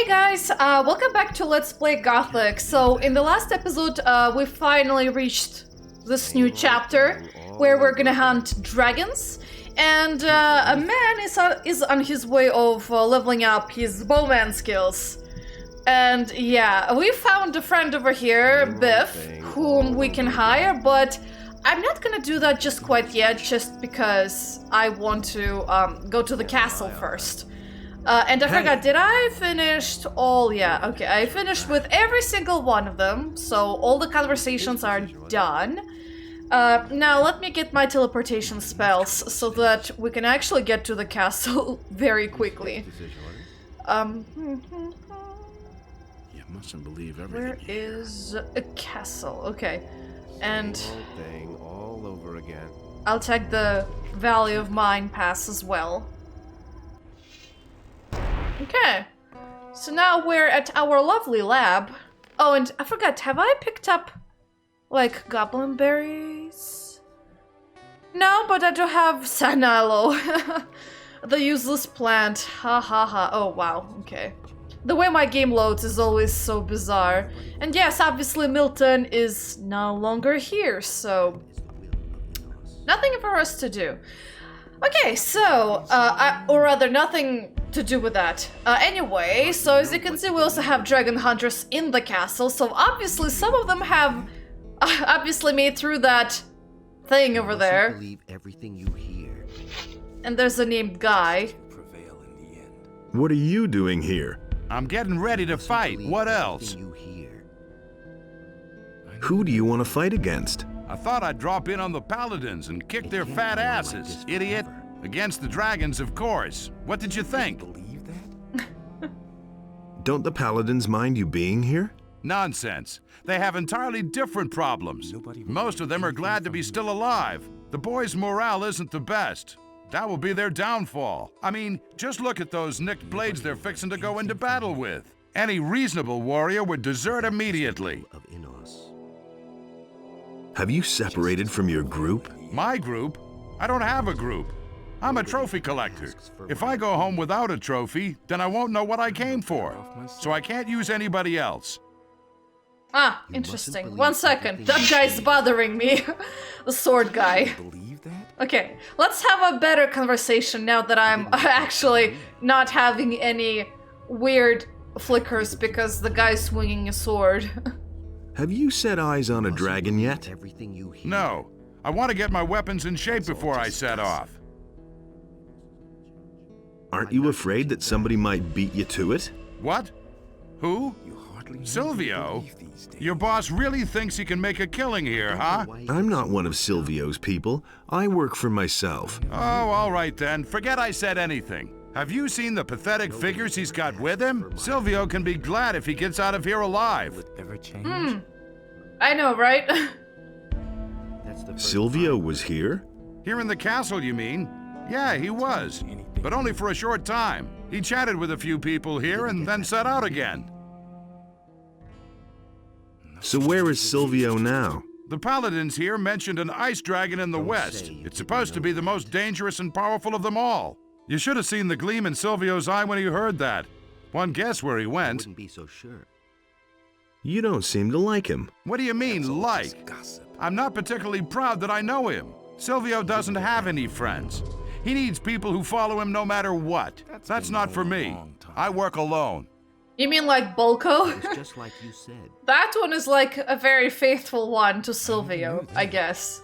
Hey guys, welcome back to Let's Play Gothic. So in the last episode, we finally reached this new chapter where we're gonna hunt dragons, and a man is on his way of leveling up his bowman skills. And yeah, we found a friend over here, Biff, whom we can hire, but I'm not gonna do that just quite yet, just because I want to go to the castle first. And I forgot, did I finish all? Yeah, okay, I finished with every single one of them, so all the conversations are done. Now let me get my teleportation spells so that we can actually get to the castle very quickly. You mustn't believe everything. Where is a castle? Okay, and Thing all over again. I'll check the Valley of Mine pass as well. Okay, so now we're at our lovely lab. Oh, and I forgot, have I picked up, like, goblin berries? No, but I do have Sanalo, the useless plant. Ha ha ha. Oh, wow, okay. The way my game loads is always so bizarre. And yes, obviously Milton is no longer here, so nothing for us to do. Okay, so, or rather, nothing to do with that. Anyway, so as you can see, we also have dragon hunters in the castle, so obviously some of them have obviously made through that thing over there. Believe everything you hear. And there's a named guy. Prevail in the end. What are you doing here? I'm getting ready to fight. What else? You hear. Who do you want to fight against? I thought I'd drop in on the Paladins and kick their fat asses, idiot. Against the dragons, of course. What did you think? Believe that? Don't the Paladins mind you being here? Nonsense. They have entirely different problems. Most of them are glad to be still alive. The boys' morale isn't the best. That will be their downfall. I mean, just look at those nicked blades they're fixing to go into battle with. Any reasonable warrior would desert immediately. Of Innos. Have you separated from your group? My group? I don't have a group. I'm a trophy collector. If I go home without a trophy, then I won't know what I came for. So I can't use anybody else. Ah, interesting. 1 second, that guy's bothering me. The sword guy. Believe that? Okay, let's have a better conversation now that I'm actually not having any weird flickers because the guy's swinging a sword. Have you set eyes on a dragon yet? Everything you hear. No. I want to get my weapons in shape before I set off. Aren't you afraid that somebody might beat you to it? What? Who? You hardly know Silvio? what you believe these days. Your boss really thinks he can make a killing here, huh? I'm not one of Silvio's people. I work for myself. Oh, all right then. Forget I said anything. Have you seen the pathetic figures he's got with him? Silvio can be glad if he gets out of here alive. Will it ever change? I know, right? That's the first Silvio time. was here? Here in the castle, you mean? Yeah, he was. But only for a short time. He chatted with a few people here and then set out again. So where is Silvio now? The Paladins here mentioned an ice dragon in the west. It's supposed to be the most dangerous and powerful of them all. You should have seen the gleam in Silvio's eye when he heard that. One guess where he went. Wouldn't be so sure. You don't seem to like him. What do you mean, like? Gossip. I'm not particularly proud that I know him. Silvio doesn't have any friends. He needs people who follow him no matter what. That's not for me. I work alone. You mean like Bolko? It's just like you said. That one is like a very faithful one to Silvio, I guess.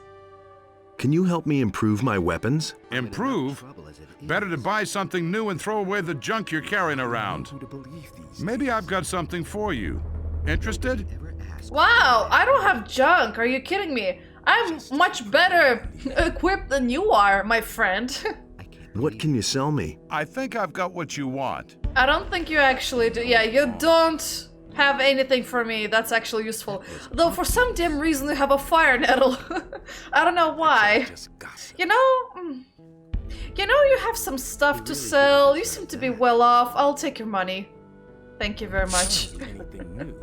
Can you help me improve my weapons? Improve? Trouble as it is. Better to buy something new and throw away the junk you're carrying around. Who to believe these Maybe I've got something for you. Interested? ever ask. Wow, I don't have junk, are you kidding me? I'm much better equipped than you are, my friend. I can't What can you sell me? I think I've got what you want. I don't think you actually do. Yeah, you don't have anything for me that's actually useful. Though for some damn reason you have a fire nettle. I don't know why. just gossip. You know, you have some stuff to sell. You seem to be well off. I'll take your money. Thank you very much. Anything new?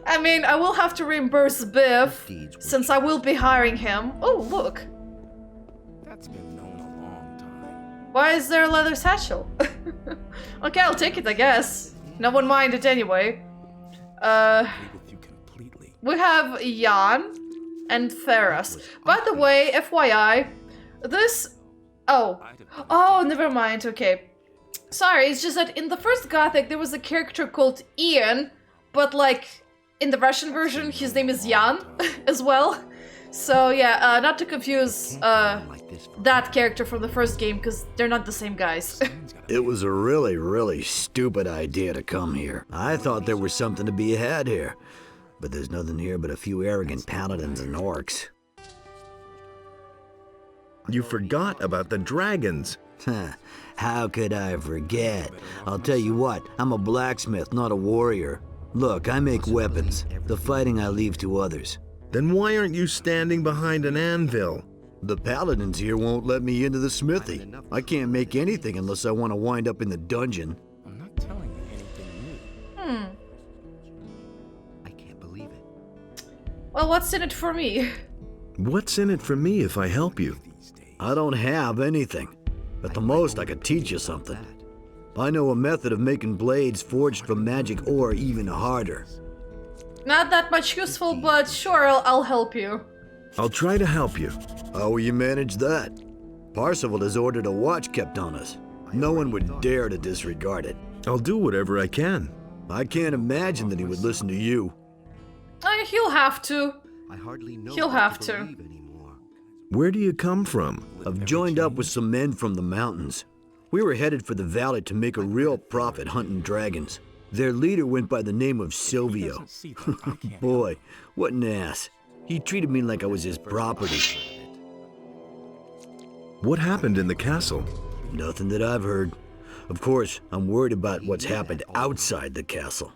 I mean, I will have to reimburse Biff, Deeds were since I will be hiring him. Oh, look. That's been known a long time. Why is there a leather satchel? Okay, I'll take it, I guess. no one minded anyway. Agree with you completely. We have Jan and Ferras. By the way, FYI, this... Oh, never mind, okay. Sorry, it's just that in the first Gothic there was a character called Ian, but like, in the Russian version his name is Jan as well. So yeah, not to confuse that character from the first game, because they're not the same guys. It was a really stupid idea to come here. I thought there was something to be had here. But there's nothing here but a few arrogant paladins and orcs. You forgot about the dragons. How could I forget? I'll tell you what, I'm a blacksmith, not a warrior. Look, I make weapons. The fighting I leave to others. Then why aren't you standing behind an anvil? The paladins here won't let me into the smithy. I can't make anything unless I want to wind up in the dungeon. I'm not telling you anything new. I can't believe it. Well, what's in it for me? What's in it for me if I help you? I don't have anything. At the most, I could teach you something. I know a method of making blades forged from magic ore even harder. Not that much useful, but sure, I'll help you. I'll try to help you. How will you manage that? Parsifal has ordered a watch kept on us. No one would dare to disregard it. I'll do whatever I can. I can't imagine that he would listen to you. He'll have to. I hardly know He'll what have to to. believe anymore. Where do you come from? I've joined up with some men from the mountains. We were headed for the valley to make a real profit hunting dragons. Their leader went by the name of Silvio. See that I can't. Boy, what an ass. He treated me like I was his property. What happened in the castle? Nothing that I've heard. Of course, I'm worried about what's happened outside the castle.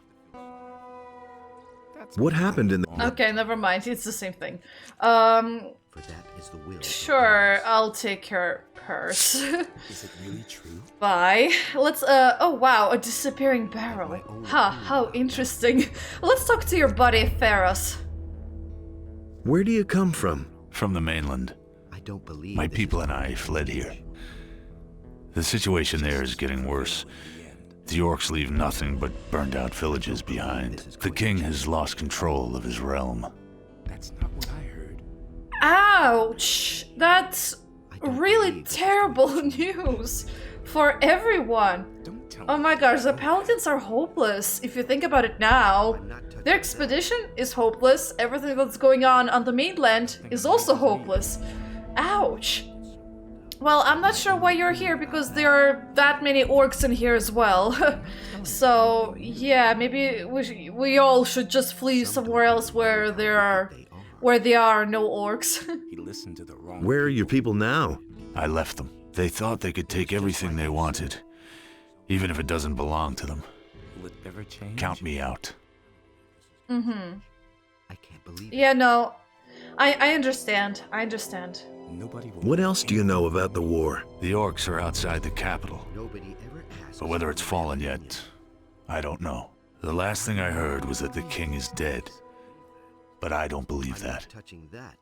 What happened in the... Okay, never mind. It's the same thing. For that is the will. Sure, I'll take her purse. Is it really true? Bye. Let's, oh wow, a disappearing barrel. How interesting. Let's talk to your buddy, Ferras. Where do you come from? From the mainland. I don't believe My this people is and I fled here. The situation there is getting worse. The orcs leave nothing but burned out villages behind. The king has lost control of his realm. That's not what I heard. Ouch! That's really terrible news for everyone. Don't tell Oh me. my gosh, the Paladins are hopeless, if you think about it now. Their expedition is hopeless, everything that's going on the mainland is also hopeless. Ouch. Well, I'm not sure why you're here, because there are that many orcs in here as well. So, yeah, maybe we all should just flee somewhere else where there are no orcs. He listened to the wrong. Where are your people now? I left them. They thought they could take everything they wanted, even if it doesn't belong to them. Will it ever change? Count me out. I can't believe it. Yeah, no, I understand. Nobody will. What else do you know about the war? The orcs are outside the capital, Nobody ever asked. but whether it's fallen yet, I don't know. The last thing I heard was that the king is dead, but I don't believe I'm not that. touching that.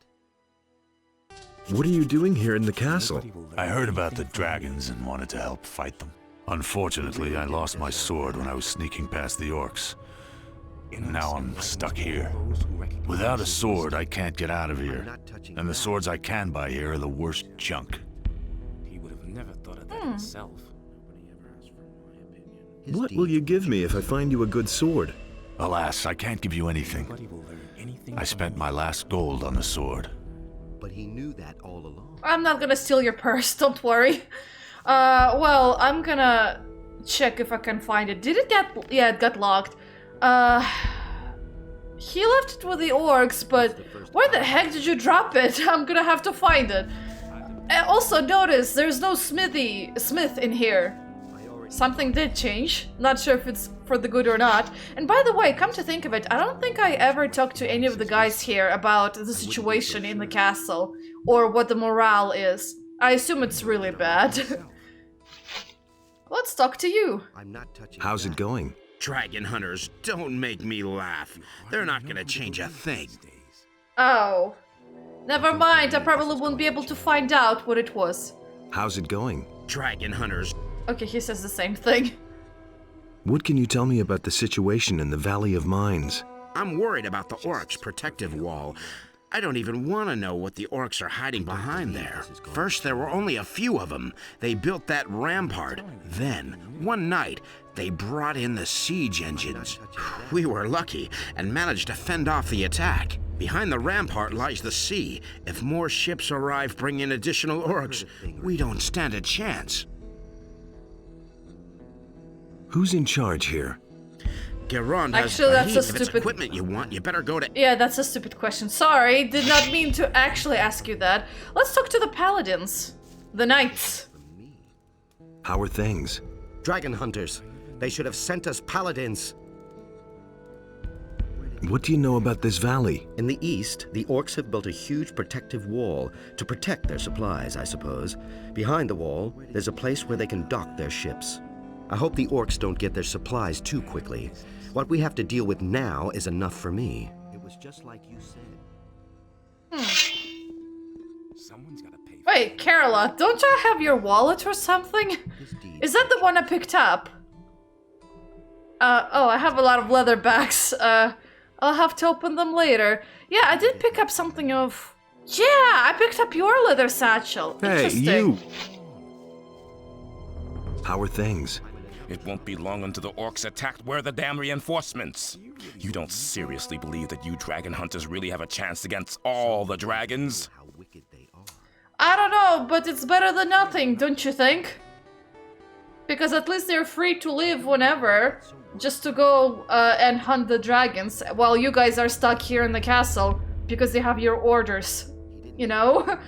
What are you doing here in the castle? Nobody will learn I heard about the anything from dragons and wanted to help fight them. Unfortunately, I lost my sword when I was sneaking past the orcs. you. Now I'm stuck here. Those who recognize Without a his sword, voice, I can't get out of I'm here. not touching And the that. swords I can buy here are the worst junk. He would have never thought of that himself. His What will deed you give me if I find you a good sword? Alas, I can't give you anything. Nobody will learn anything. I from spent you. my last gold on the sword. But he knew that all along. I'm not gonna steal your purse, don't worry. Well, I'm gonna check if I can find it. Did it get... yeah, it got locked. He left it with the orcs, but where the heck did you drop it? I'm gonna have to find it. Also, notice there's no smith in here. Something did change. Not sure if it's for the good or not. And by the way, come to think of it, I don't think I ever talked to any of the guys here about the situation in the castle or what the morale is. I assume it's really bad. Let's talk to you. I'm not touching How's it that. going? Dragon hunters, don't make me laugh. They're not gonna change a thing. Oh. Never mind, I probably won't be able to find out what it was. How's it going? Dragon hunters, Okay, he says the same thing. What can you tell me about the situation in the Valley of Mines? I'm worried about the orcs' protective wall. I don't even want to know what the orcs are hiding behind there. First, there were only a few of them. They built that rampart. Then, one night, they brought in the siege engines. We were lucky and managed to fend off the attack. Behind the rampart lies the sea. If more ships arrive bringing additional orcs, we don't stand a chance. Who's in charge here? Gerond has Actually, that's a if it's stupid... equipment you want, you better go to... Yeah, that's a stupid question. Sorry, did not mean to actually ask you that. Let's talk to the Paladins. The Knights. How are things? Dragon hunters. They should have sent us Paladins. What do you know about this valley? In the east, the orcs have built a huge protective wall to protect their supplies, I suppose. Behind the wall, there's a place where they can dock their ships. I hope the orcs don't get their supplies too quickly. What we have to deal with now is enough for me. It was just like you said. Someone's gotta pay. Wait, Carola, don't you have your wallet or something? Is that the one I picked up? Oh, I have a lot of leather bags. I'll have to open them later. Yeah, I did pick up something of... Yeah, I picked up your leather satchel. Hey, Interesting. you! How are things? It won't be long until the orcs attacked. Where are the damn reinforcements? You don't seriously believe that you dragon hunters really have a chance against all the dragons? How wicked they are. I don't know, but it's better than nothing, don't you think? Because at least they're free to leave whenever, just to go and hunt the dragons, while you guys are stuck here in the castle, because they have your orders, you know?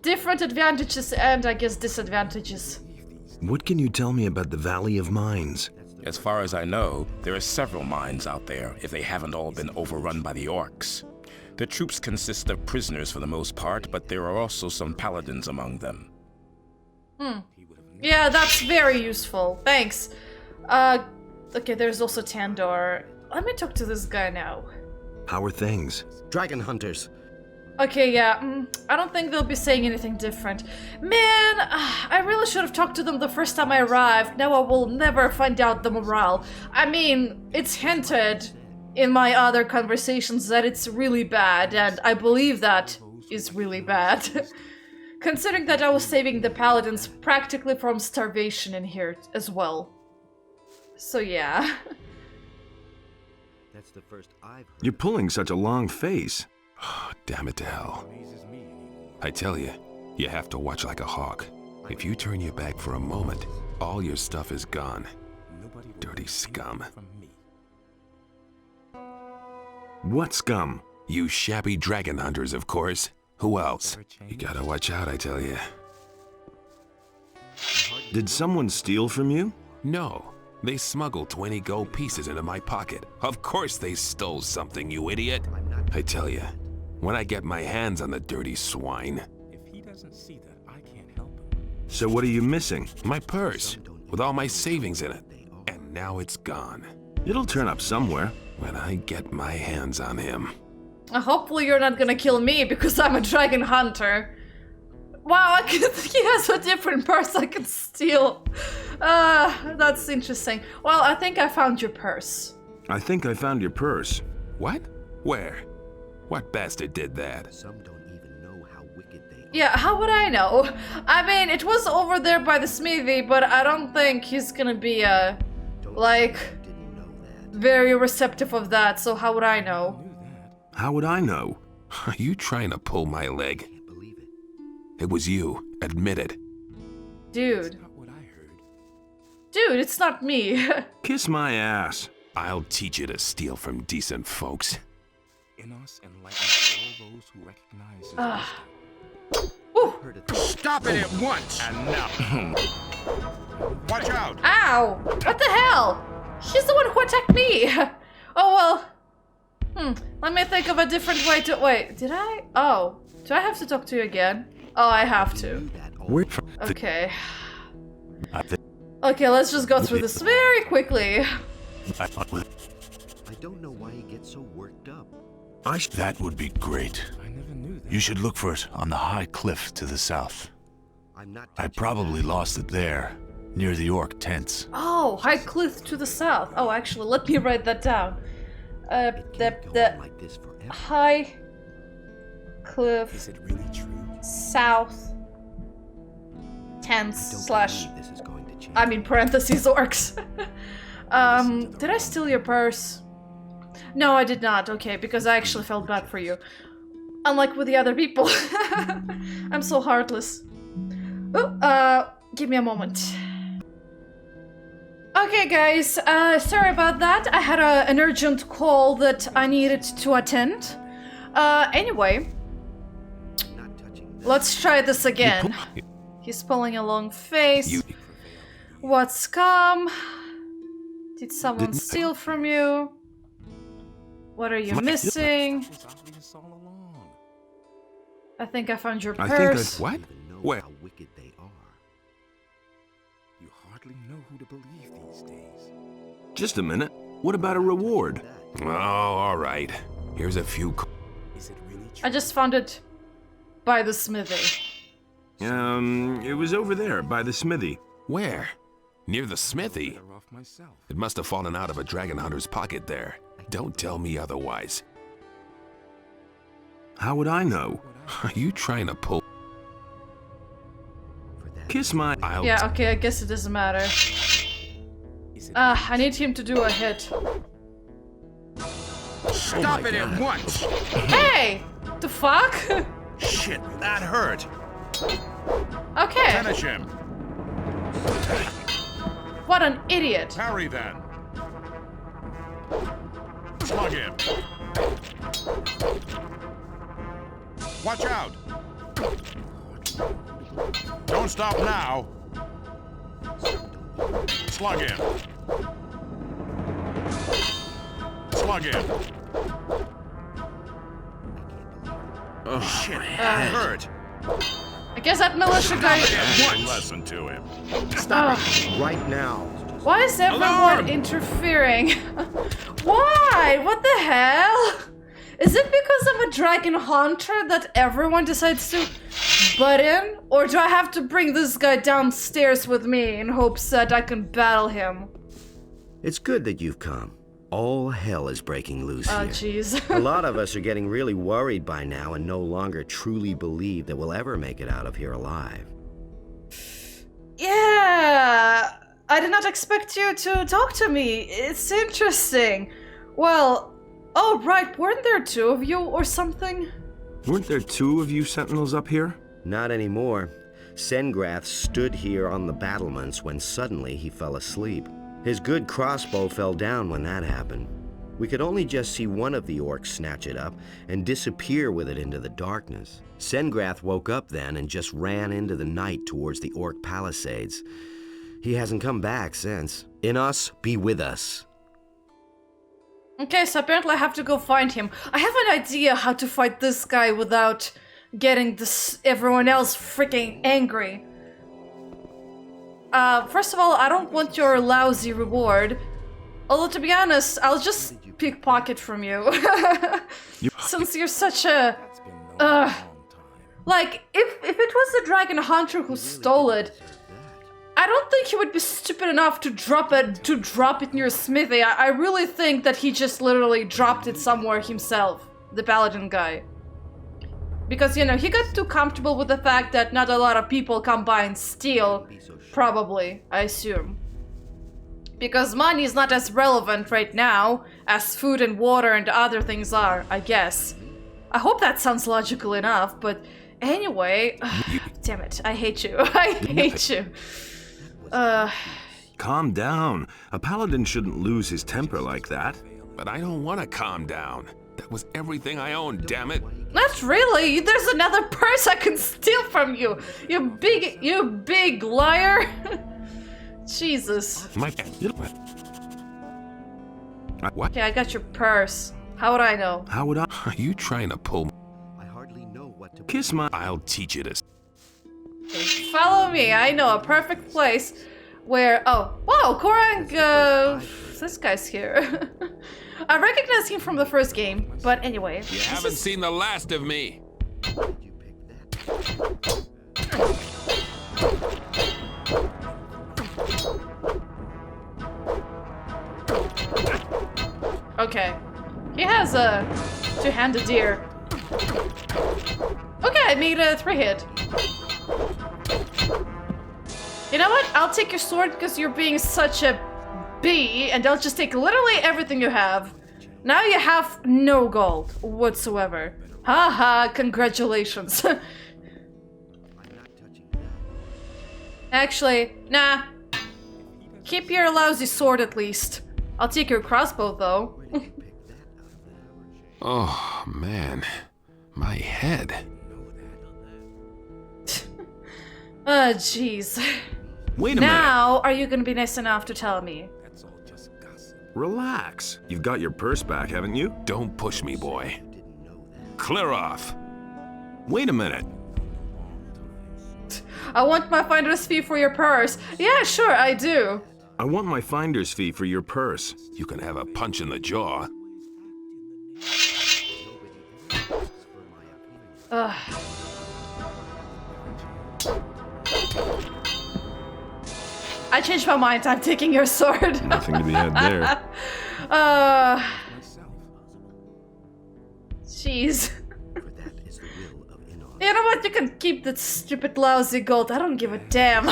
Different advantages and, I guess, disadvantages. What can you tell me about the Valley of Mines? As far as I know, there are several mines out there, if they haven't all been overrun by the orcs. The troops consist of prisoners for the most part, but there are also some paladins among them. Yeah, that's very useful. Thanks. Okay, there's also Tandor. Let me talk to this guy now. How are things? Dragon hunters. Okay, yeah, I don't think they'll be saying anything different. Man, I really should have talked to them the first time I arrived. Now I will never find out the morale. I mean, it's hinted in my other conversations that it's really bad, and I believe that is really bad. Considering that I was saving the Paladins practically from starvation in here as well. So yeah. That's the first I've heard. You're pulling such a long face. Damn it to hell. I tell you, you have to watch like a hawk. If you turn your back for a moment, all your stuff is gone. Dirty scum. What scum? You shabby dragon hunters, of course. Who else? You gotta watch out, I tell you. Did someone steal from you? No, they smuggled 20 gold pieces into my pocket. Of course they stole something, you idiot. I tell you, when I get my hands on the dirty swine. If he doesn't see that, I can't help him. So what are you missing? My purse, with all my savings in it. And now it's gone. It'll turn up somewhere. When I get my hands on him. Hopefully you're not gonna kill me because I'm a dragon hunter. Wow, he has a different purse I can steal. That's interesting. Well, I think I found your purse. I think I found your purse. What? Where? What bastard did that? Some don't even know how wicked they are. Yeah, how would I know? I mean, it was over there by the smithy, but I don't think he's gonna be, like, very receptive of that, so how would I know? How would I know? Are you trying to pull my leg? Can't believe it. It was you. Admit it. Dude. Not what I heard. Dude, it's not me. Kiss my ass. I'll teach you to steal from decent folks. Innos enlightens all those who recognize his wisdom. Stop it at once! And now... Watch out! Ow! What the hell? He's the one who attacked me! Oh well. Let me think of a different way to... Wait, did I? Oh. Do I have to talk to you again? Oh, I have to. Okay. Okay, let's just go through this very quickly. I don't know why he gets so worked up. That would be great. I never knew that. You should look for it on the high cliff to the south. I'm not I touching probably that. lost it there, near the orc tents. Oh, high cliff to the south. Oh, actually, let me write that down. The high cliff Is it really true? south tents slash, I mean parentheses orcs. Did I steal your purse? No, I did not. Okay, because I actually felt bad for you. Unlike with the other people. I'm so heartless. Oh, give me a moment. Okay, guys, sorry about that. I had an urgent call that I needed to attend. Anyway, let's try this again. He's pulling a long face. What's come? Did someone steal from you? What are you missing? I think I found your purse. What? Where? You hardly know who to believe these days. Just a minute. What about a reward? Oh, all right. Here's a few. Is it really true? I just found it by the smithy. It was over there by the smithy. Where? Near the smithy? Better off myself. It must have fallen out of a dragon hunter's pocket there. Don't tell me otherwise. How would I know? Are you trying to pull? Kiss my... Yeah, okay, I guess it doesn't matter. I need him to do a hit. Stop it at once! Hey! The fuck? Shit, that hurt. Okay. Finish him. What an idiot. Parry then. Slug him. Watch out. Don't stop now. Slug him. Slug him. Oh, shit. That hurt. I guess that militia guy... One lesson to him. Right now. Why is everyone interfering? Why? What the hell? Is it because I'm a dragon hunter that everyone decides to butt in? Or do I have to bring this guy downstairs with me in hopes that I can battle him? It's good that you've come. All hell is breaking loose Oh, here. jeez. A lot of us are getting really worried by now and no longer truly believe that we'll ever make it out of here alive. Yeah, I did not expect you to talk to me. It's interesting. Well, oh right, weren't there two of you or something? Weren't there two of you sentinels up here? Not anymore. Sengrath stood here on the battlements when suddenly he fell asleep. His good crossbow fell down when that happened. We could only just see one of the orcs snatch it up and disappear with it into the darkness. Sengrath woke up then and just ran into the night towards the orc palisades. He hasn't come back since. Innos, be with us. Okay, so apparently I have to go find him. I have an idea how to fight this guy without getting everyone else freaking angry. First of all, I don't want your lousy reward. Although, to be honest, I'll just pickpocket from you. Since you're such a... like, if it was the dragon hunter who stole it, I don't think he would be stupid enough to drop it near Smithy. I really think that he just literally dropped it somewhere himself, the paladin guy. Because, you know, he got too comfortable with the fact that not a lot of people come by and steal. Probably, I assume. Because money is not as relevant right now as food and water and other things are, I guess. I hope that sounds logical enough, but anyway... damn it, I hate you. I hate you. Calm down. A paladin shouldn't lose his temper like that. But I don't want to calm down. That was everything I owned, damn it. Not really. There's another purse I can steal from you. You big liar. Jesus. What? Okay, I got your purse. How would I know? How would I? Are you trying to pull? I hardly know what to... Kiss my... I'll teach you this. Follow me. I know a perfect place where... Oh, wow, Korang, this guy's here. I recognize him from the first game, but anyway. You haven't seen the last of me. Okay. He has a two-handed deer. Okay, I made a 3-hit. You know what? I'll take your sword because you're being such a bee, and I'll just take literally everything you have. Now you have no gold whatsoever. Haha, congratulations. Actually, nah. Keep your lousy sword at least. I'll take your crossbow though. Oh, man. My head. Oh, jeez. Wait a Now, are you gonna be nice enough to tell me? Relax. You've got your purse back, haven't you? Don't push me, boy. Clear off. Wait a minute. I want my finder's fee for your purse. Yeah, sure, I do. I want my finder's fee for your purse. You can have a punch in the jaw. I changed my mind. I'm taking your sword. Nothing to be had there. Jeez. You know what? You can keep that stupid lousy gold. I don't give a damn.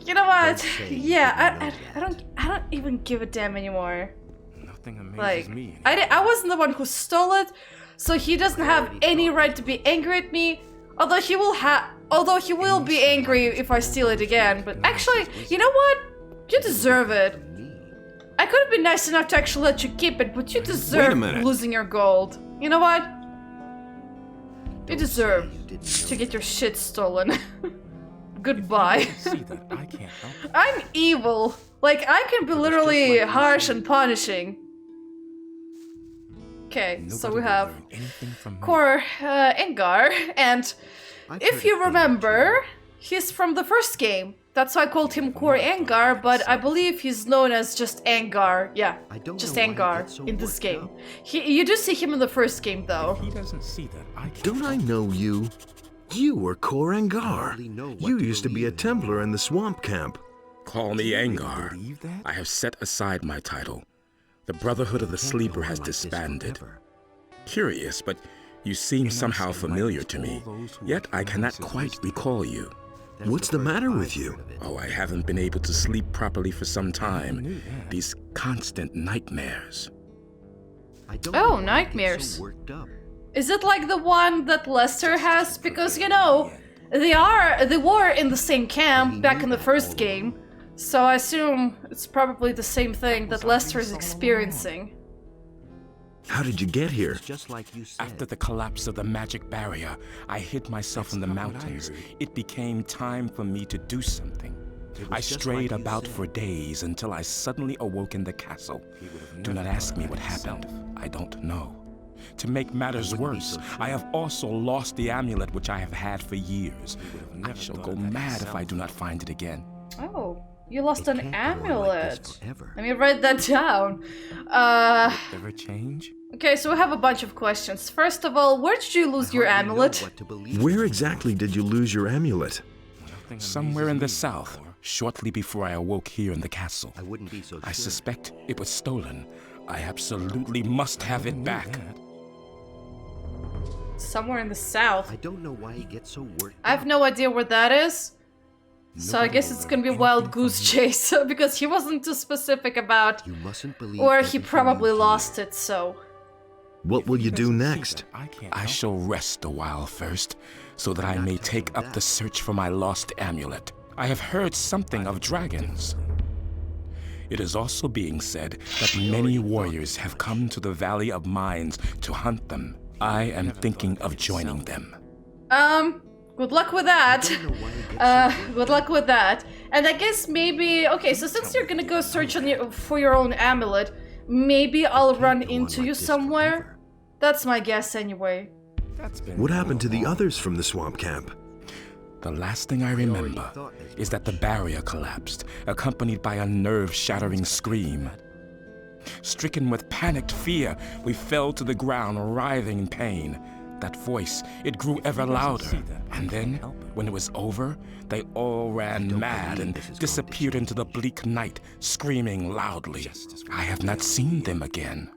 You know what? Yeah, I don't even give a damn anymore. Nothing amazes Like, me. I wasn't the one who stole it, so he doesn't have any right to be angry at me. Although he will be angry if I steal it again. But actually, you know what? You deserve it. I could have been nice enough to actually let you keep it, but you deserve losing your gold. You know what? You deserve to get your shit stolen. Goodbye. I'm evil. Like, I can be literally harsh and punishing. Okay, so we have Engar, and if you remember, he's from the first game. That's why I called him Engar, but I believe he's known as just Angar. Yeah, just Angar in this game. You do see him in the first game, though. He doesn't see that. Don't I know you? You were Engar. You used to be a Templar in the swamp camp. Call me Angar. I have set aside my title. The Brotherhood of the Sleeper has disbanded. Curious, but you seem somehow familiar to me, yet I cannot quite recall you. What's the matter with you? Oh, I haven't been able to sleep properly for some time. These constant nightmares. Oh, nightmares. Is it like the one that Lester has? Because, you know, they were in the same camp back in the first game. So I assume it's probably the same thing that Lester is experiencing. How did you get here? After the collapse of the magic barrier, I hid myself in the mountains. It became time for me to do something. I strayed about for days until I suddenly awoke in the castle. Do not ask me what happened. I don't know. To make matters worse, I have also lost the amulet which I have had for years. I shall go mad if I do not find it again. Oh, you lost an amulet. Let me write that down. Ever change? Okay, so we have a bunch of questions. First of all, where did you lose your amulet? Where exactly did you lose your amulet? Somewhere in the south, shortly before I awoke here in the castle. I suspect it was stolen. I absolutely must have it back. Somewhere in the south. I don't know why he gets so worked I have no idea where that is. So I guess it's gonna be Wild Goose Chase, because he wasn't too specific about where he probably lost it, so... What will you do next? I shall rest a while first, so that I may take up the search for my lost amulet. I have heard something of dragons. It is also being said that many warriors have come to the Valley of Mines to hunt them. I am thinking of joining them. Good luck with that. Good luck with that. And I guess maybe... Okay, so since you're gonna go search for your own amulet, maybe I'll run into you somewhere? That's my guess anyway. What happened to the others from the swamp camp? The last thing I remember is that the barrier collapsed, accompanied by a nerve-shattering scream. Stricken with panicked fear, we fell to the ground, writhing in pain. That voice, it grew ever louder. And then, when it was over, they all ran mad and disappeared into the bleak night, screaming loudly. I have not seen them again.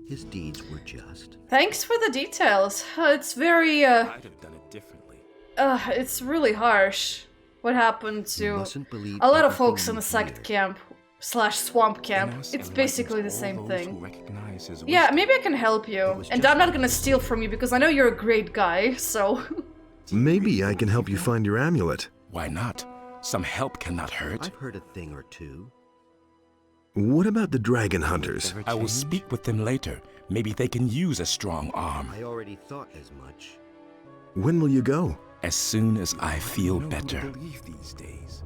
His deeds were just. Thanks for the details. It's very, I'd have done it differently. it's really harsh what happened to Mustn't believe a lot of everything folks in you the sect hear. camp / swamp camp. Innos It's enlightens basically the all same those thing. who recognize his Yeah, wisdom. maybe I can help you. And I'm not gonna steal from you because I know you're a great guy, so... Maybe I can help you find your amulet. Why not? Some help cannot hurt. I've heard a thing or two. What about the dragon hunters? I will speak with them later. Maybe they can use a strong arm. I already thought as much. When will you go? As soon as I feel Know who better. to believe these days.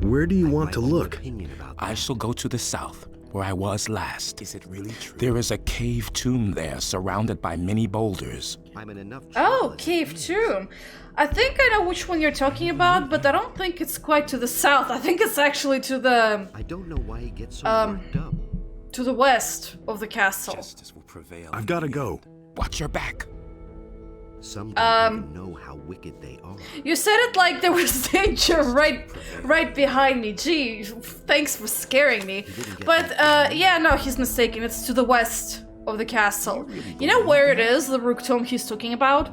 Where do you want to My own look? opinion about I shall go to the south, where I was last. Is it really true? There is a cave tomb there, surrounded by many boulders. I'm in enough Oh, trouble. Cave Tomb. I think I know which one you're talking about, but I don't think it's quite to the south. I think it's actually to the... I don't know why he gets so worked up. to the west of the castle. Justice will prevail. I've got to go. Watch your back. Some don't even know how wicked they are. You said it like there was danger right behind me. Gee, thanks for scaring me. But yeah, no, he's mistaken. It's to the west of the castle. You know where it is, the Rook Tomb he's talking about?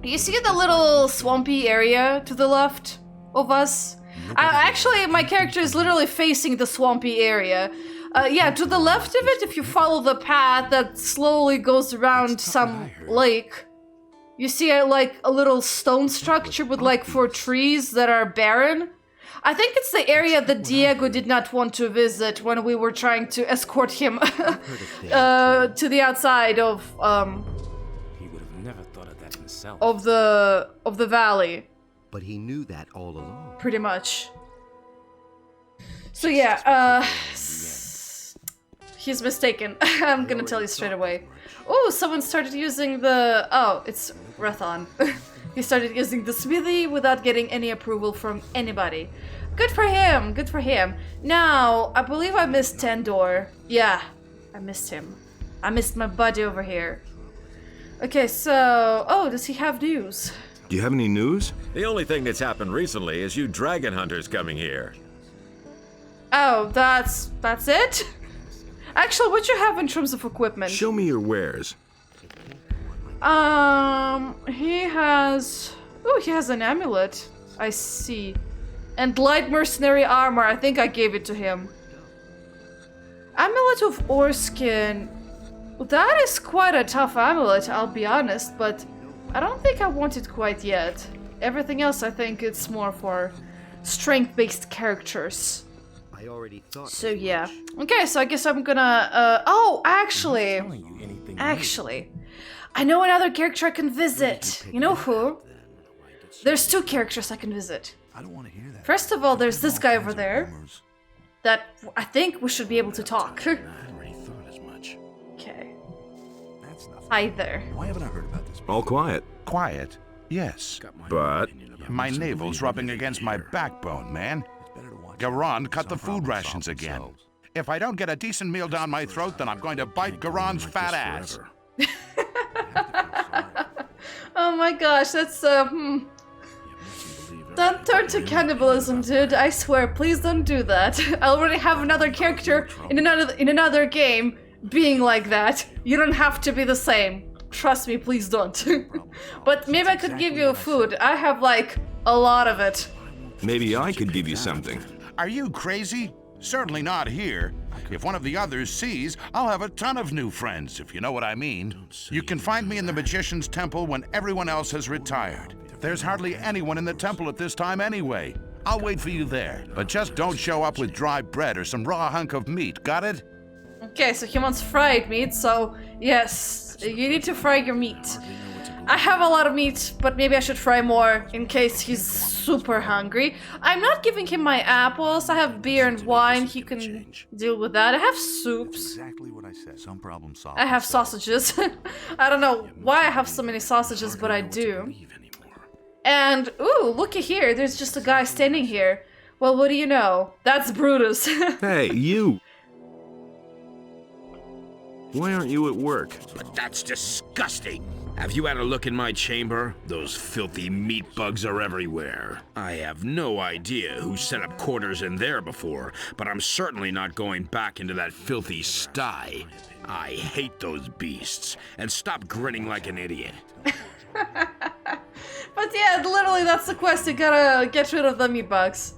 You see the little swampy area to the left of us? Actually, my character is literally facing the swampy area. Yeah, to the left of it, if you follow the path that slowly goes around some lake, you see like a little stone structure with like 4 trees that are barren. I think it's the area that Diego did not want to visit when we were trying to escort him to the outside of He would have never thought of that himself. of the valley, But he knew that all along. pretty much. So yeah, he's mistaken. I'm gonna tell you straight away. Oh, someone started using the... Oh, it's Rethon. He started using the smithy without getting any approval from anybody. Good for him, good for him. Now, I believe I missed Tandor. Yeah, I missed him. I missed my buddy over here. Okay, so... Oh, does he have news? Do you have any news? The only thing that's happened recently is you dragon hunters coming here. Oh, that's it? Actually, what you have in terms of equipment? Show me your wares. He has... Oh, he has an amulet. I see. And light mercenary armor. I think I gave it to him. Amulet of Orskin. That is quite a tough amulet, I'll be honest, but I don't think I want it quite yet. Everything else, I think it's more for strength-based characters. I already thought. So yeah. Okay, so I guess I'm gonna, oh, actually, I know another character I can visit. You know who? There's 2 characters I can visit. I don't want to hear that. First of all, there's this guy over there that I think we should be able to talk. I already thought as much. Okay. That's nothing. Hi there. Why haven't I heard about this? All quiet. Quiet? Yes. But My navel's rubbing against my backbone, man. Garan cut the food rations again. If I don't get a decent meal down my throat, then I'm going to bite Garon's fat ass. Oh my gosh, that's Don't turn to cannibalism, dude. I swear, please don't do that. I already have another character in another game being like that. You don't have to be the same. Trust me, please don't. But maybe I could give you food. I have like a lot of it. maybe I could give you something. Are you crazy? Certainly not here. If one of the others sees, I'll have a ton of new friends, if you know what I mean. You can find me in the Magician's Temple when everyone else has retired. There's hardly anyone in the temple at this time anyway. I'll wait for you there, but just don't show up with dry bread or some raw hunk of meat, got it? Okay, so he wants fried meat, so yes, you need to fry your meat. I have a lot of meat, but maybe I should fry more in case he's super hungry. I'm not giving him my apples. I have beer and wine. He can deal with that. I have soups. Exactly what I said. Some problem solved. I have sausages. I don't know why I have so many sausages, but I do. And, ooh, looky here. There's just a guy standing here. Well, what do you know? That's Brutus. Hey, you! Why aren't you at work? But that's disgusting. Have you had a look in my chamber? Those filthy meat bugs are everywhere. I have no idea who set up quarters in there before, but I'm certainly not going back into that filthy sty. I hate those beasts. And stop grinning like an idiot. But yeah, literally that's the quest. You gotta get rid of the meat bugs.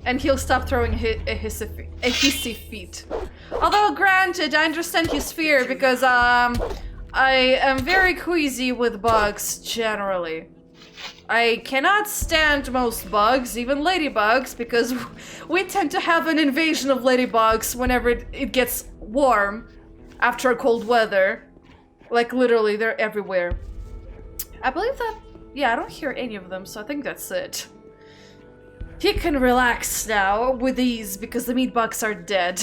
And he'll stop throwing a hissy feet. Although granted, I understand his fear because I am very queasy with bugs, generally. I cannot stand most bugs, even ladybugs, because we tend to have an invasion of ladybugs whenever it gets warm after cold weather. Like, literally, they're everywhere. I believe that... Yeah, I don't hear any of them, so I think that's it. He can relax now with ease because the meat bugs are dead.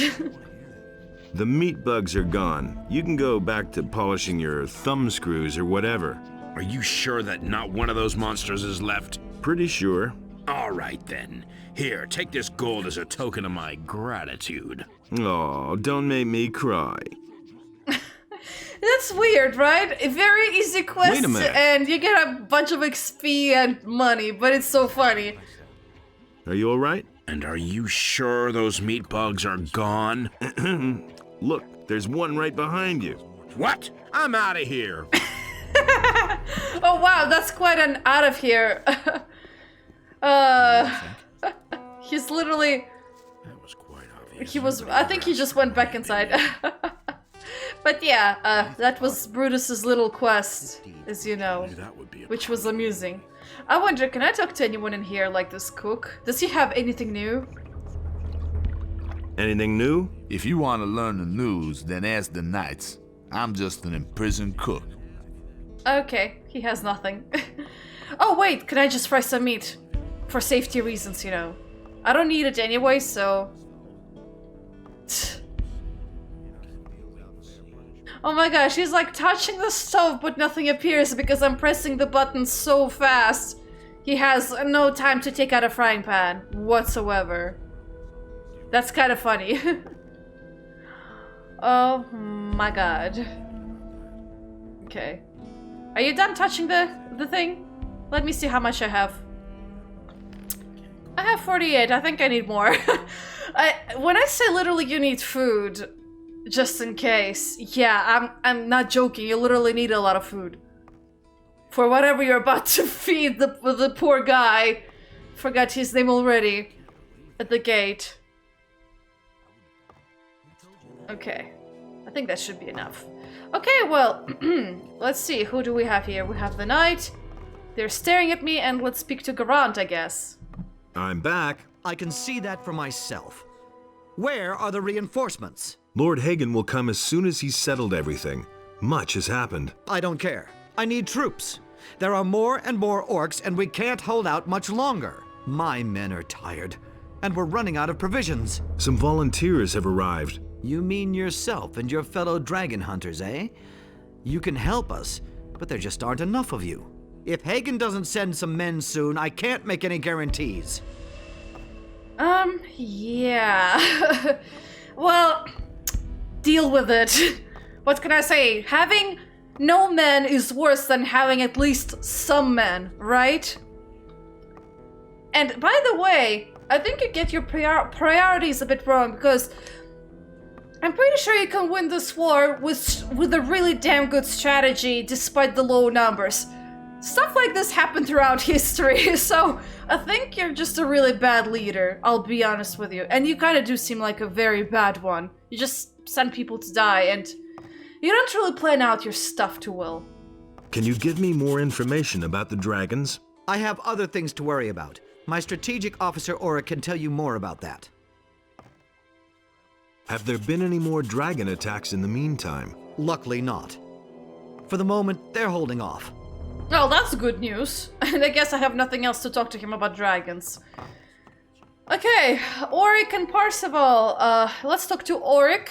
The meat bugs are gone. You can go back to polishing your thumb screws or whatever. Are you sure that not one of those monsters is left? Pretty sure. All right then. Here, take this gold as a token of my gratitude. Oh, don't make me cry. That's weird, right? A very easy quest Wait a minute. and you get a bunch of XP and money, but it's so funny. Are you all right? And are you sure those meat bugs are gone? Look, there's one right behind you. What? I'm out of here. Oh wow, that's quite an out of here. He's literally... That was quite obvious. He was... I think he just went back inside. But yeah, that was Brutus's little quest, as you know, which was amusing. I wonder, can I talk to anyone in here like this cook? Does he have anything new? Anything new? If you want to learn the news, then ask the knights. I'm just an imprisoned cook. Okay, he has nothing. Oh wait, can I just fry some meat? For safety reasons, you know. I don't need it anyway, so... Oh my gosh, he's like touching the stove but nothing appears because I'm pressing the button so fast. He has no time to take out a frying pan whatsoever. That's kind of funny. Oh my god. Okay. Are you done touching the thing? Let me see how much I have. I have 48. I think I need more. When I say literally you need food, just in case, yeah, I'm not joking. You literally need a lot of food for whatever you're about to feed the poor guy. Forgot his name already. At the gate. Okay, I think that should be enough. Okay, well, let's see. Who do we have here? We have the knight. They're staring at me, and let's speak to Garant, I guess. I'm back. I can see that for myself. Where are the reinforcements? Lord Hagen will come as soon as he's settled everything. Much has happened. I don't care. I need troops. There are more and more orcs, and we can't hold out much longer. My men are tired, and we're running out of provisions. Some volunteers have arrived. You mean yourself and your fellow dragon hunters, eh? You can help us, but there just aren't enough of you. If Hagen doesn't send some men soon, I can't make any guarantees. Yeah. Well, deal with it. What can I say? Having no men is worse than having at least some men, right? And by the way, I think you get your priorities a bit wrong, because I'm pretty sure you can win this war with a really damn good strategy despite the low numbers. Stuff like this happened throughout history, so I think you're just a really bad leader, I'll be honest with you. And you kind of do seem like a very bad one. You just send people to die, and you don't really plan out your stuff too well. Can you give me more information about the dragons? I have other things to worry about. My strategic officer Aura can tell you more about that. Have there been any more dragon attacks in the meantime? Luckily not. For the moment, they're holding off. Well, that's good news. And I guess I have nothing else to talk to him about dragons. Okay, Auric and Parzival. Let's talk to Auric.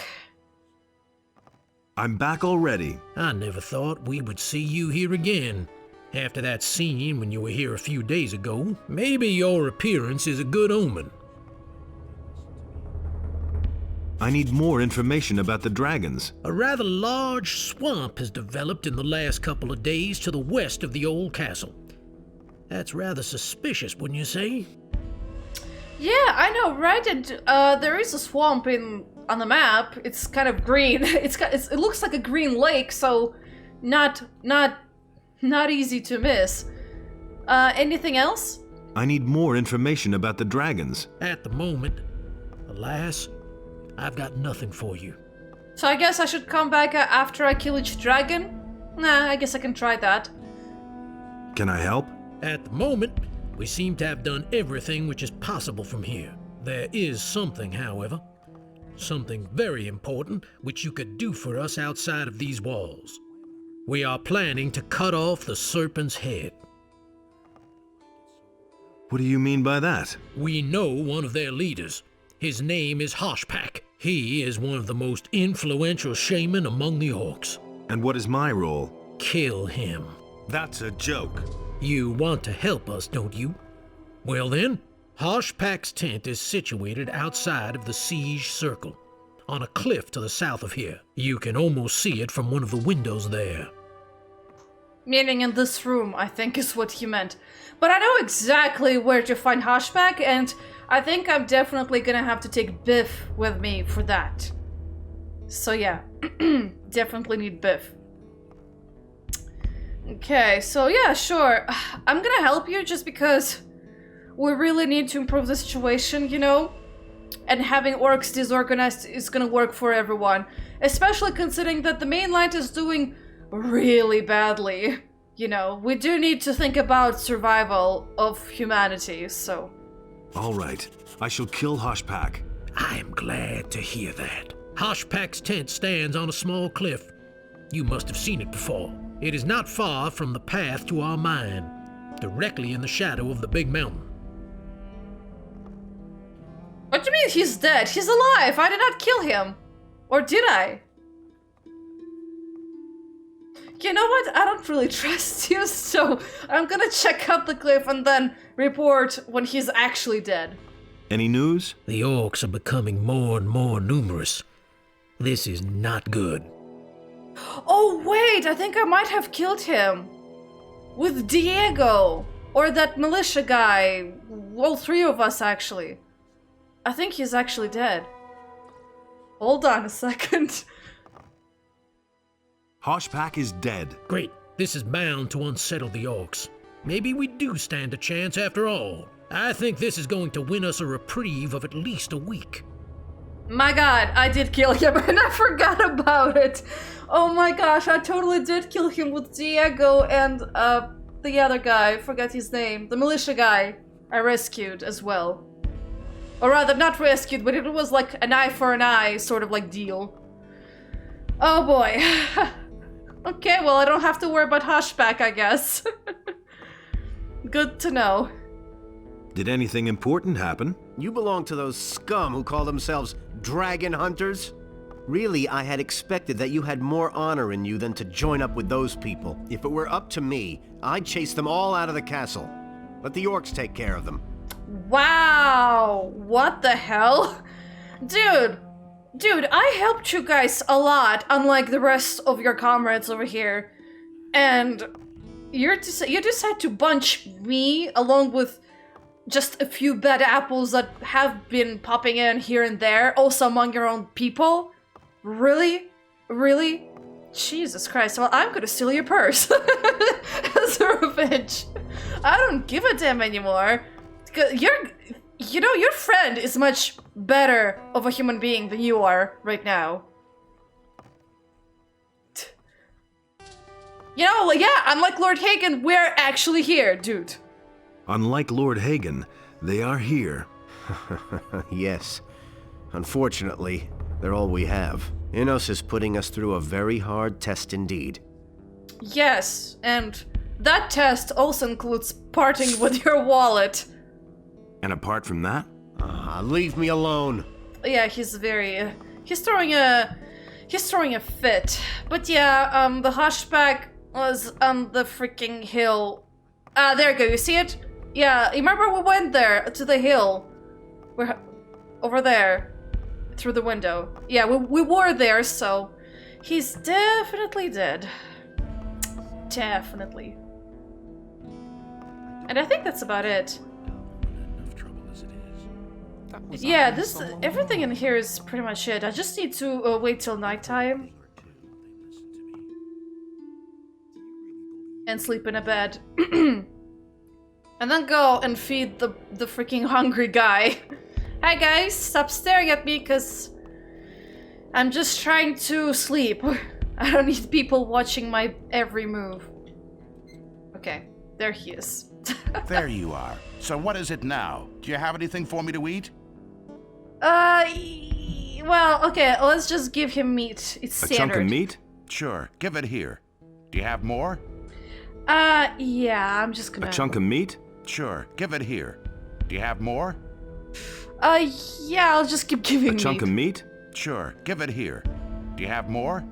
I'm back already. I never thought we would see you here again. After that scene when you were here a few days ago, maybe your appearance is a good omen. I need more information about the dragons. A rather large swamp has developed in the last couple of days to the west of the old castle. That's rather suspicious, wouldn't you say? Yeah, I know, right? And there is a swamp on the map. It's kind of green. It looks like a green lake, so not easy to miss. Anything else? I need more information about the dragons. At the moment, alas, I've got nothing for you. So I guess I should come back after I kill each dragon? Nah, I guess I can try that. Can I help? At the moment, we seem to have done everything which is possible from here. There is something, however, something very important which you could do for us outside of these walls. We are planning to cut off the serpent's head. What do you mean by that? We know one of their leaders. His name is Hoshpak. He is one of the most influential shaman among the orcs. And what is my role? Kill him. That's a joke. You want to help us, don't you? Well then, Hoshpak's tent is situated outside of the siege circle, on a cliff to the south of here. You can almost see it from one of the windows there. Meaning in this room, I think is what he meant. But I know exactly where to find Hoshpak, and I think I'm definitely gonna have to take Biff with me for that. So yeah, definitely need Biff. Okay, so yeah, sure. I'm gonna help you just because we really need to improve the situation, you know? And having orcs disorganized is gonna work for everyone. Especially considering that the mainland is doing really badly. You know, we do need to think about survival of humanity, so... All right, I shall kill Hoshpak. I am glad to hear that. Hoshpak's tent stands on a small cliff. You must have seen it before. It is not far from the path to our mine, directly in the shadow of the big mountain. What do you mean he's dead? He's alive! I did not kill him! Or did I? You know what? I don't really trust you, so I'm gonna check out the cliff and then report when he's actually dead. Any news? The orcs are becoming more and more numerous. This is not good. Oh wait, I think I might have killed him. With Diego. Or that militia guy. All three of us, actually. I think he's actually dead. Hold on a second. Hoshpak is dead. Great. This is bound to unsettle the orcs. Maybe we do stand a chance after all. I think this is going to win us a reprieve of at least a week. My god, I did kill him and I forgot about it. Oh my gosh, I totally did kill him with Diego and the other guy, I forgot his name. The militia guy I rescued as well. Or rather, not rescued, but it was like an eye for an eye sort of like deal. Oh boy. Okay, well I don't have to worry about Hoshpak, I guess. Good to know. Did anything important happen? You belong to those scum who call themselves dragon hunters? Really, I had expected that you had more honor in you than to join up with those people. If it were up to me, I'd chase them all out of the castle. Let the orcs take care of them. Wow, what the hell? Dude, I helped you guys a lot, unlike the rest of your comrades over here. And you decide to bunch me along with just a few bad apples that have been popping in here and there, also among your own people? Really? Really? Jesus Christ, well, I'm gonna steal your purse as a revenge. I don't give a damn anymore. Your friend is much better of a human being than you are right now. You know, yeah, unlike Lord Hagen, we're actually here, dude. Unlike Lord Hagen, they are here. Yes. Unfortunately, they're all we have. Innos is putting us through a very hard test indeed. Yes, and that test also includes parting with your wallet. And apart from that? Leave me alone. Yeah, he's throwing a fit. But yeah, the Hoshpak was on the freaking hill. There you go, you see it? Yeah, you remember we went there, to the hill? We're over there. through the window. Yeah, we were there, so he's definitely dead. Definitely. And I think that's about it. Yeah, this everything in here is pretty much it. I just need to wait till nighttime and sleep in a bed, and then go and feed the freaking hungry guy. Hi guys, stop staring at me, cause I'm just trying to sleep. I don't need people watching my every move. Okay, there he is. There you are. So what is it now? Do you have anything for me to eat? Well, okay, let's just give him meat. It's standard. A chunk of meat? Sure, give it here. Do you have more? Yeah, I'm just gonna... A chunk of meat? Sure, give it here. Do you have more? Yeah, I'll just keep giving meat. A chunk of meat? Sure, give it here. Do you have more?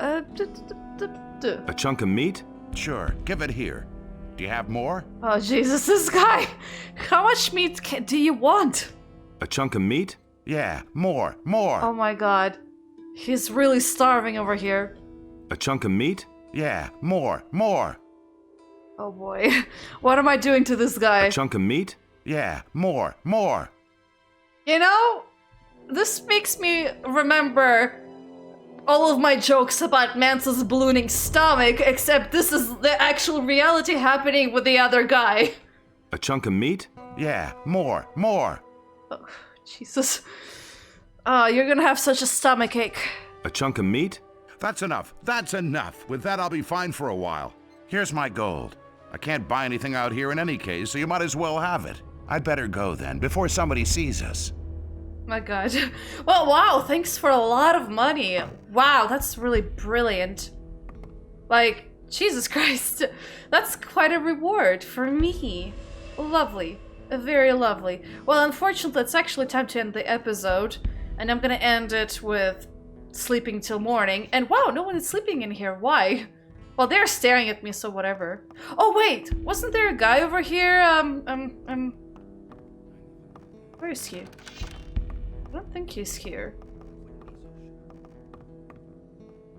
A chunk of meat? Sure, give it here. Do you have more? Oh, Jesus, this guy! How much meat do you want? A chunk of meat? Yeah, more. Oh my god. He's really starving over here. A chunk of meat? Yeah, more. Oh boy. What am I doing to this guy? A chunk of meat? Yeah, more. You know, this makes me remember all of my jokes about Mansa's ballooning stomach, except this is the actual reality happening with the other guy. A chunk of meat? Yeah, more. Oh, Jesus. Oh, you're gonna have such a stomachache. A chunk of meat? That's enough. With that, I'll be fine for a while. Here's my gold. I can't buy anything out here in any case, so you might as well have it. I'd better go then, before somebody sees us. My god. Well, wow, thanks for a lot of money. Wow, that's really brilliant. Like, Jesus Christ. That's quite a reward for me. Lovely. Very lovely. Well, unfortunately, it's actually time to end the episode. And I'm gonna end it with sleeping till morning. And wow, no one is sleeping in here. Why? Well, they're staring at me, so whatever. Oh, wait. Wasn't there a guy over here? Where is he? I don't think he's here.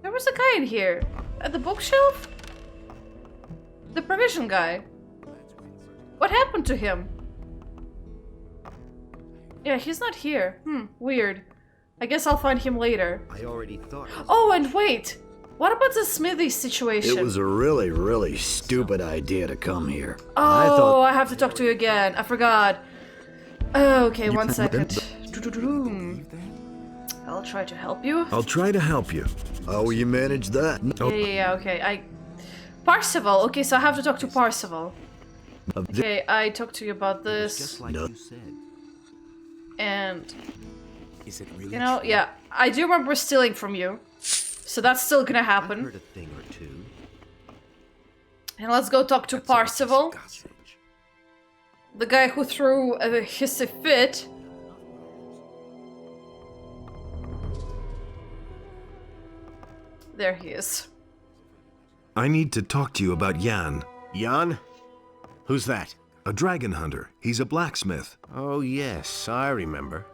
There was a guy in here. At the bookshelf? The provision guy. What happened to him? Yeah, he's not here. Weird. I guess I'll find him later. I already thought... Oh, and wait! What about the smithy situation? It was a really, really stupid idea to come here. Oh, I have to talk to you again. I forgot. Okay, 1 second. I'll try to help you. I'll try to help you. How will you manage that? Yeah, okay. Parsival. Okay, so I have to talk to Parsival. Okay, I talked to you about this. Just like you said. And... Is it really you know, yeah. I do remember stealing from you. So that's still gonna happen. I've heard a thing or two. And let's go talk to Parsival. The guy who threw a hissy fit. There he is. I need to talk to you about Jan. Jan? Who's that? A dragon hunter. He's a blacksmith. Oh, yes, I remember.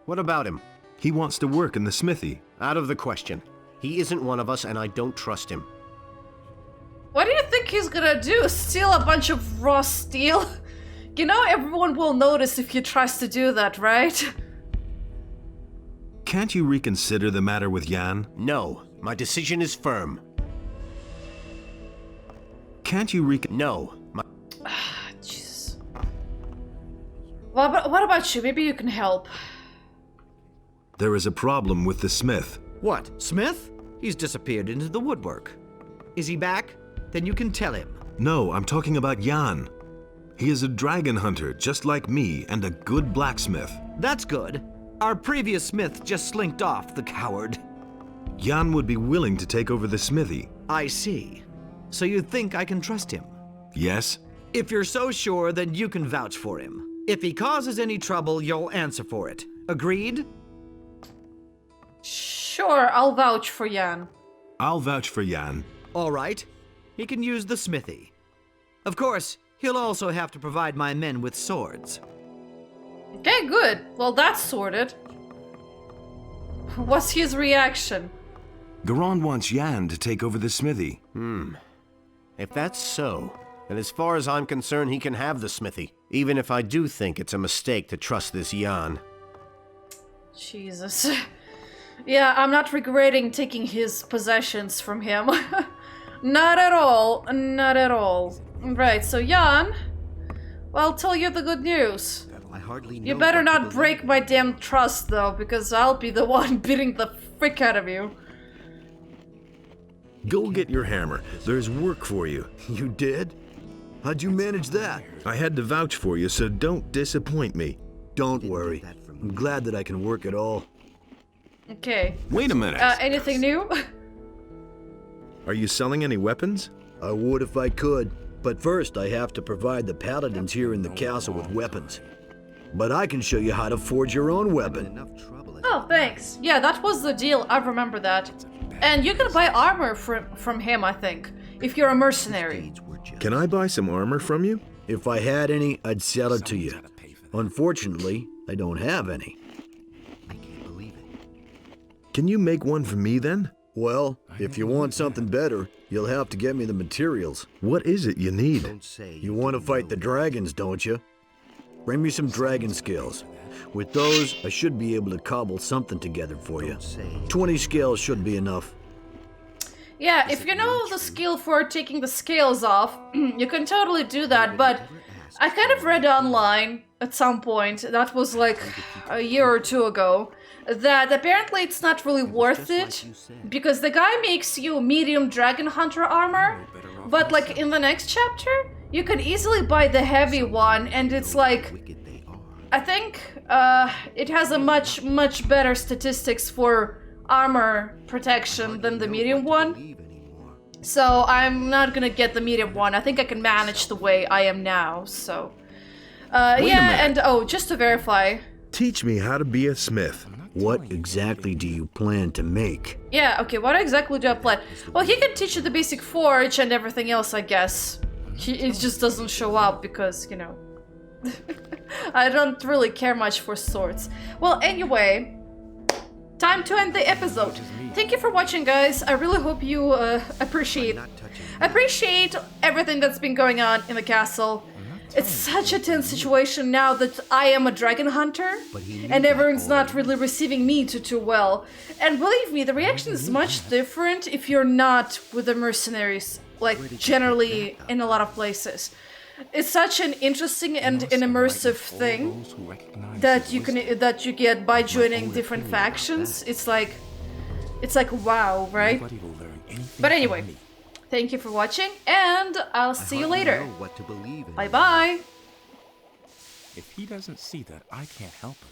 What about him? He wants to work in the smithy. Out of the question. He isn't one of us, and I don't trust him. What do you think he's gonna do? Steal a bunch of raw steel? You know, everyone will notice if he tries to do that, right? Can't you reconsider the matter with Jan? No, my decision is firm. Can't you No, Jesus. Well, but what about you? Maybe you can help. There is a problem with the smith. What, Smith? He's disappeared into the woodwork. Is he back? Then you can tell him. No, I'm talking about Jan. He is a dragon hunter, just like me, and a good blacksmith. That's good. Our previous smith just slinked off, the coward. Jan would be willing to take over the smithy. I see. So you think I can trust him? Yes. If you're so sure, then you can vouch for him. If he causes any trouble, you'll answer for it. Agreed? Sure, I'll vouch for Jan. I'll vouch for Jan. All right. He can use the smithy. Of course, he'll also have to provide my men with swords. Okay, good. Well, that's sorted. What's his reaction? Garand wants Yan to take over the smithy. If that's so, then as far as I'm concerned, he can have the smithy. Even if I do think it's a mistake to trust this Yan. Jesus. Yeah, I'm not regretting taking his possessions from him. Not at all. Not at all. Right, so Jan, well, I'll tell you the good news. You better not break my damn trust, though, because I'll be the one beating the frick out of you. Go get your hammer. There's work for you. You did? How'd you manage that? I had to vouch for you, so don't disappoint me. Don't worry. I'm glad that I can work at all. Okay. Wait a minute. Anything new? Are you selling any weapons? I would if I could, but first I have to provide the Paladins here in the castle with weapons. But I can show you how to forge your own weapon. Oh, thanks. Yeah, that was the deal. I remember that. And you can buy armor from him, I think, if you're a mercenary. Can I buy some armor from you? If I had any, I'd sell it to you. Unfortunately, I don't have any. Can you make one for me then? Well, if you want something better, you'll have to get me the materials. What is it you need? You want to fight the dragons, don't you? Bring me some dragon scales. With those, I should be able to cobble something together for you. 20 scales should be enough. Yeah, if you know the skill for taking the scales off, you can totally do that, but I kind of read online at some point, that was like a year or two ago, that apparently it's not really worth it, because the guy makes you medium dragon hunter armor, but like in the next chapter, you can easily buy the heavy one, and it's like, I think it has a much better statistics for armor protection than the medium one. So I'm not gonna get the medium one. I think I can manage the way I am now, so... yeah, and oh, just to verify... Teach me how to be a smith. What exactly do you plan to make? Yeah, okay, what exactly do I plan? Well, he can teach you the basic forge and everything else, I guess. It just doesn't show up because, you know... I don't really care much for swords. Well, anyway... Time to end the episode. Thank you for watching, guys. I really hope you appreciate everything that's been going on in the castle. It's such a tense situation now that I am a dragon hunter, and everyone's not really receiving me too well. And believe me, the reaction is much different if you're not with the mercenaries, like generally in a lot of places. It's such an interesting and an immersive thing that you get by joining different factions. It's like wow, right? But anyway, thank you for watching, and I'll see you later. Bye bye. If he doesn't see that, I can't help it.